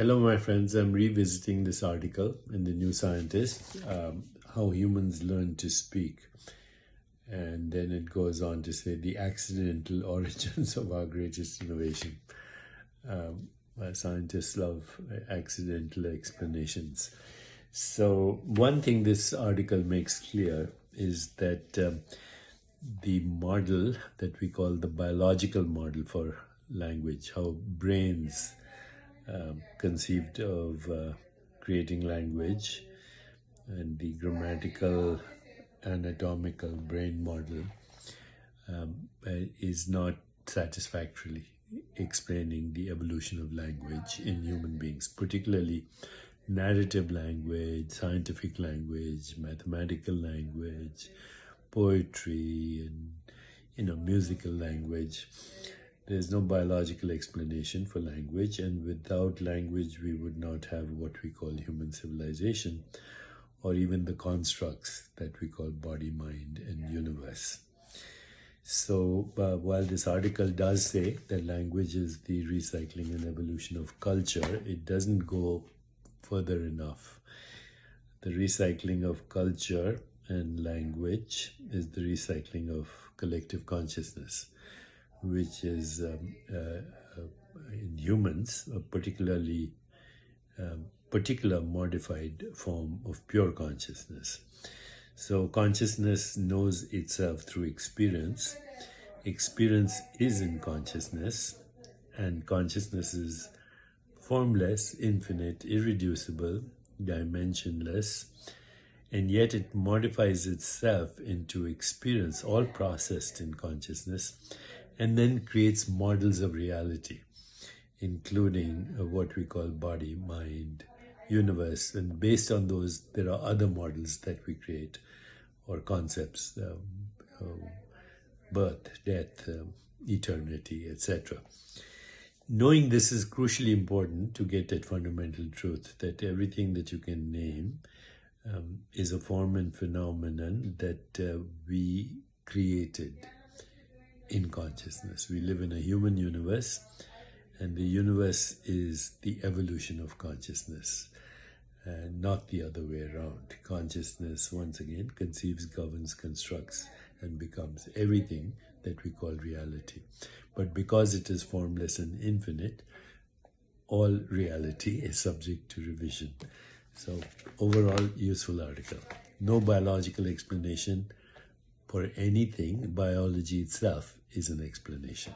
Hello, my friends. I'm revisiting this article in the New Scientist, How Humans Learn to Speak. And then it goes on to say the accidental origins of our greatest innovation. Scientists love accidental explanations. So one thing this article makes clear is that the model that we call the biological model for language, how brains conceived of creating language, and the grammatical anatomical brain model is not satisfactorily explaining the evolution of language in human beings, particularly narrative language, scientific language, mathematical language, poetry, and musical language. There's no biological explanation for language, and without language we would not have what we call human civilization, or even the constructs that we call body, mind, and universe. So while this article does say that language is the recycling and evolution of culture, it doesn't go further enough. The recycling of culture and language is the recycling of collective consciousness, which is in humans a particular modified form of pure consciousness. So consciousness knows itself through experience. Experience is in consciousness, and consciousness is formless, infinite, irreducible, dimensionless, and yet it modifies itself into experience, all processed in consciousness, and then creates models of reality, including what we call body, mind, universe. And based on those, there are other models that we create, or concepts, birth, death, eternity, etc. Knowing this is crucially important to get at fundamental truth, that everything that you can name is a form and phenomenon that we created in consciousness. We live in a human universe, and the universe is the evolution of consciousness, and not the other way around. Consciousness, once again, conceives, governs, constructs, and becomes everything that we call reality. But because it is formless and infinite, all reality is subject to revision. So overall, useful article. No biological explanation for anything. Biology itself is an explanation.